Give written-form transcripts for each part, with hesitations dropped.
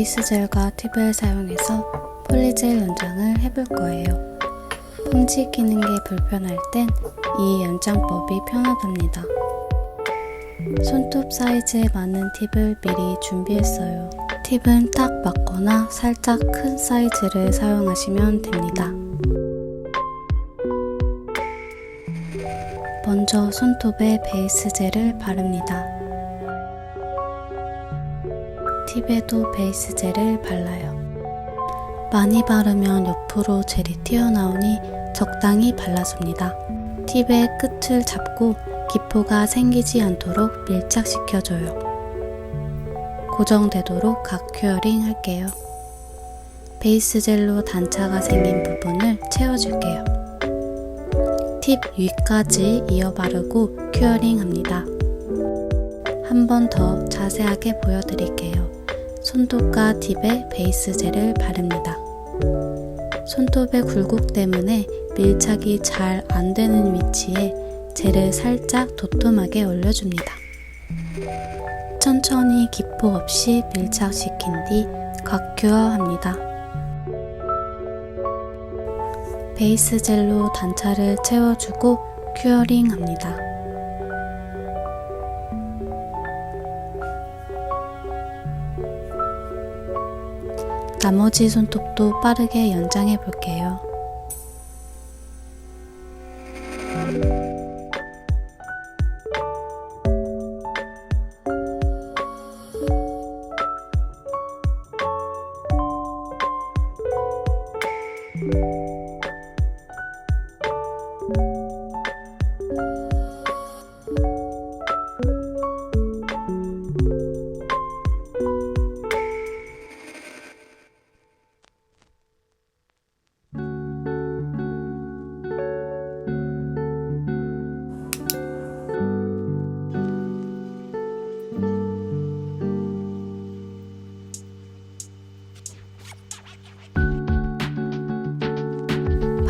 베이스 젤과 팁을 사용해서 폴리젤 연장을 해볼 거예요. 폰지 끼는 게 불편할 땐 이 연장법이 편하답니다. 손톱 사이즈에 맞는 팁을 미리 준비했어요. 팁은 딱 맞거나 살짝 큰 사이즈를 사용하시면 됩니다. 먼저 손톱에 베이스 젤을 바릅니다. 팁에도 베이스 젤을 발라요. 많이 바르면 옆으로 젤이 튀어나오니 적당히 발라줍니다. 팁의 끝을 잡고 기포가 생기지 않도록 밀착시켜줘요. 고정되도록 각 큐어링 할게요. 베이스 젤로 단차가 생긴 부분을 채워줄게요. 팁 위까지 이어 바르고 큐어링 합니다. 한 번 더 자세하게 보여드릴게요. 손톱과 팁에 베이스 젤을 바릅니다. 손톱의 굴곡 때문에 밀착이 잘 안되는 위치에 젤을 살짝 도톰하게 올려줍니다. 천천히 기포 없이 밀착시킨 뒤 각 큐어 합니다. 베이스 젤로 단차를 채워주고 큐어링 합니다. 나머지 손톱도 빠르게 연장해 볼게요.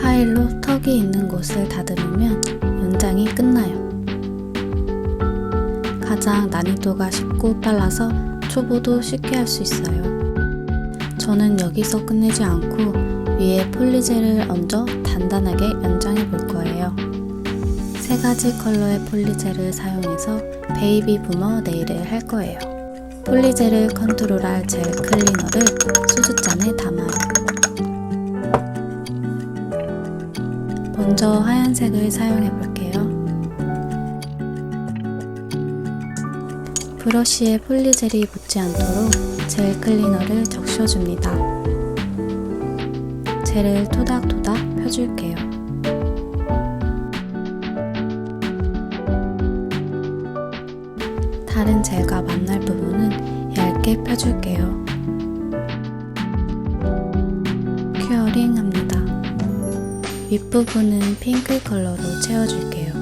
파일로 턱이 있는 곳을 다듬으면 연장이 끝나요. 가장 난이도가 쉽고 빨라서 초보도 쉽게 할 수 있어요. 저는 여기서 끝내지 않고 위에 폴리젤을 얹어 단단하게 연장해 볼 거예요. 3가지 컬러의 폴리젤을 사용해서 베이비 부머 네일을 할 거예요. 폴리젤을 컨트롤할 젤 클리너를 소주잔에 담아요. 먼저 하얀색을 사용해 볼게요. 브러쉬에 폴리젤이 묻지 않도록 젤 클리너를 적셔줍니다. 젤을 토닥토닥 펴줄게요. 다른 젤과 만날 부분은 얇게 펴줄게요. 큐어링 합니다. 윗부분은 핑크 컬러로 채워줄게요.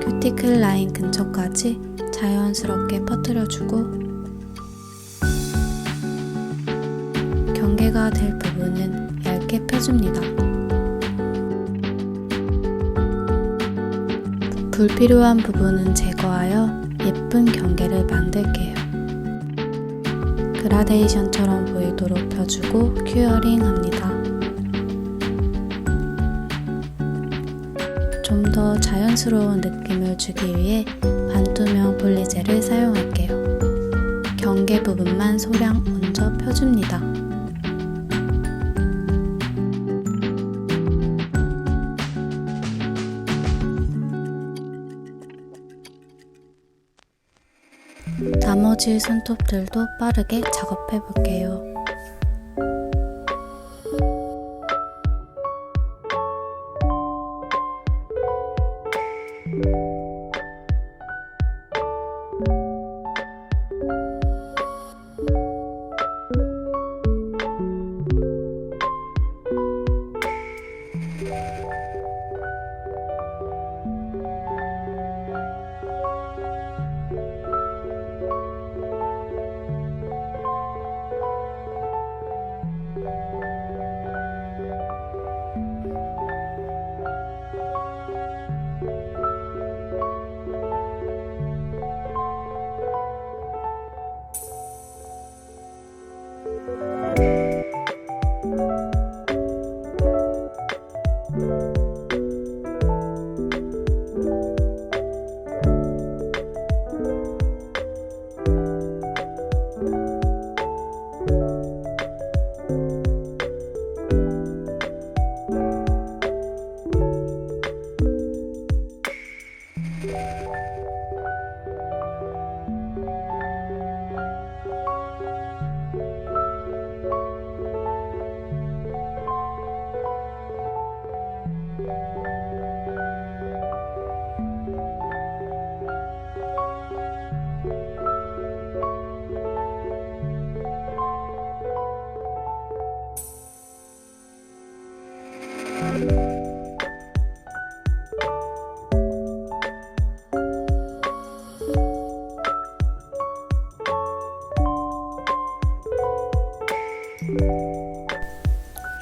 큐티클 라인 근처까지 자연스럽게 퍼뜨려주고 경계가 될 부분은 얇게 펴줍니다. 불필요한 부분은 제거하여 예쁜 경계를 만들게요. 그라데이션처럼 보이도록 펴주고 큐어링 합니다. 좀 더 자연스러운 느낌을 주기 위해 반투명 폴리젤을 사용할게요. 경계 부분만 소량 얹어 펴줍니다. 나머지 손톱들도 빠르게 작업해 볼게요.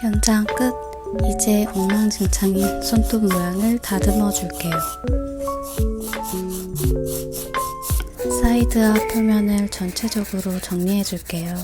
연장 끝! 이제 엉망진창인 손톱 모양을 다듬어 줄게요. 사이드와 표면을 전체적으로 정리해 줄게요.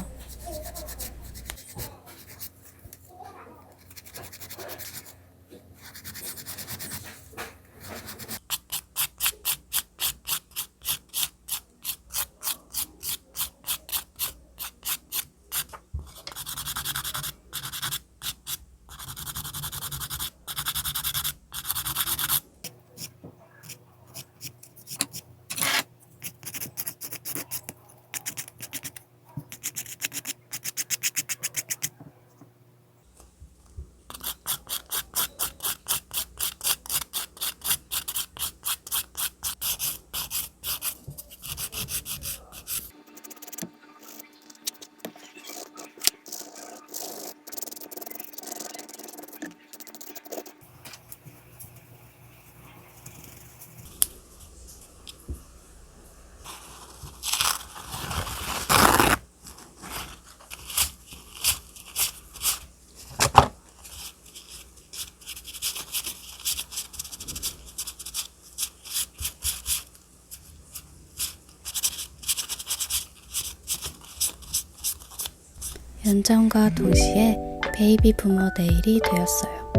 연장과 동시에 베이비 부머 네일이 되었어요.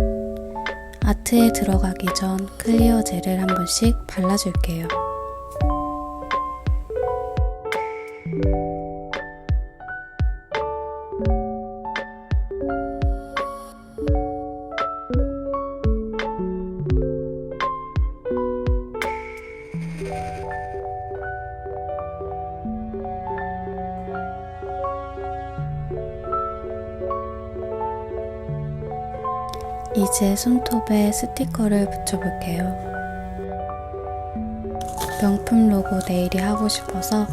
아트에 들어가기 전 클리어 젤을 한 번씩 발라줄게요. 이제 손톱에 스티커를 붙여볼게요. 명품 로고 네일이 하고 싶어서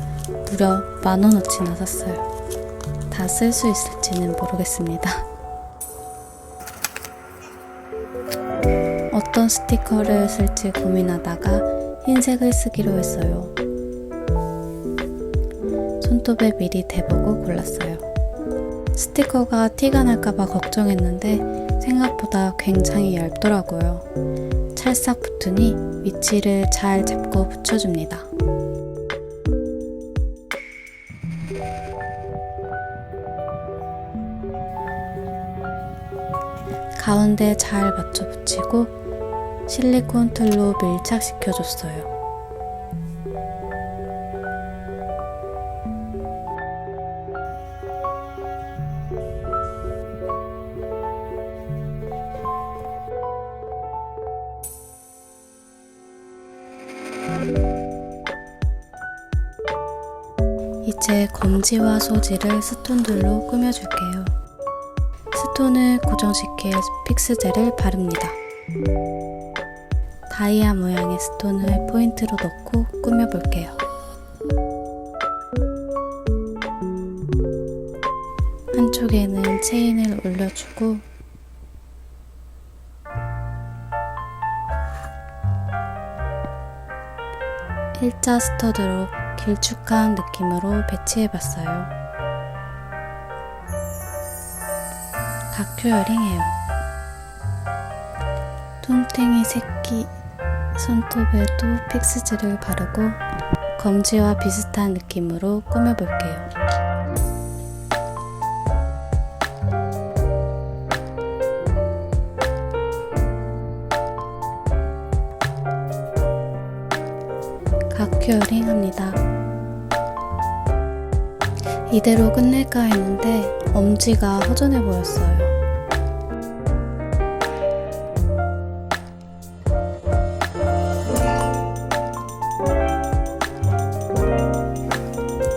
무려 10,000원어치나 샀어요. 다 쓸 수 있을지는 모르겠습니다. 어떤 스티커를 쓸지 고민하다가 흰색을 쓰기로 했어요. 손톱에 미리 대보고 골랐어요. 스티커가 티가 날까봐 걱정했는데 생각보다 굉장히 얇더라고요. 찰싹 붙으니 위치를 잘 잡고 붙여줍니다. 가운데 잘 맞춰 붙이고 실리콘 틀로 밀착시켜줬어요. 이제 검지와 소지를 스톤들로 꾸며줄게요. 스톤을 고정시킬 픽스젤을 바릅니다. 다이아 모양의 스톤을 포인트로 넣고 꾸며볼게요. 한쪽에는 체인을 올려주고 일자 스터드로 길쭉한 느낌으로 배치해봤어요. 각효여링해요. 뚱땡이 새끼 손톱에도 픽스젤을 바르고 검지와 비슷한 느낌으로 꾸며볼게요. 각효여링 합니다. 이대로 끝낼까 했는데 엄지가 허전해 보였어요.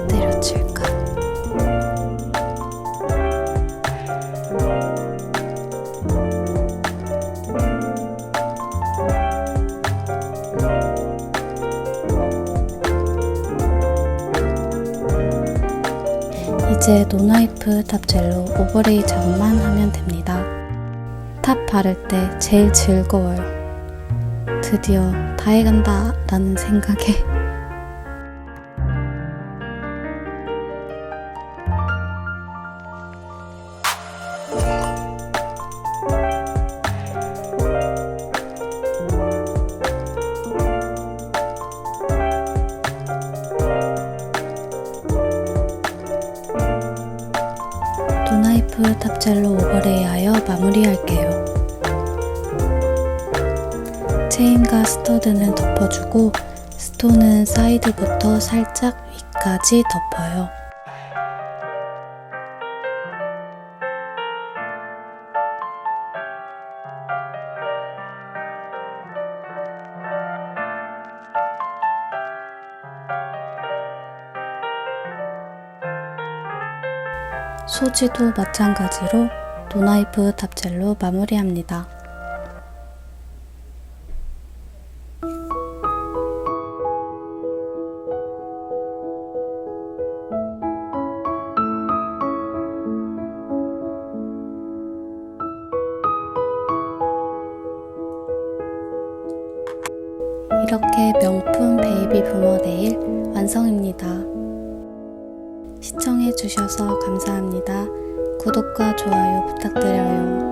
때려칠까? 이제 노나이프 탑 젤로 오버레이 작업만 하면 됩니다. 탑 바를 때 제일 즐거워요. 드디어 다 해간다 라는 생각에 도나이프 탑젤로 오버레이하여 마무리할게요. 체인과 스터드는 덮어주고 스톤은 사이드부터 살짝 위까지 덮어요. 소지도 마찬가지로 도나이프 탑젤로 마무리합니다. 이렇게 명품 베이비 부머 네일 완성입니다. 시청해주셔서 감사합니다. 구독과 좋아요 부탁드려요.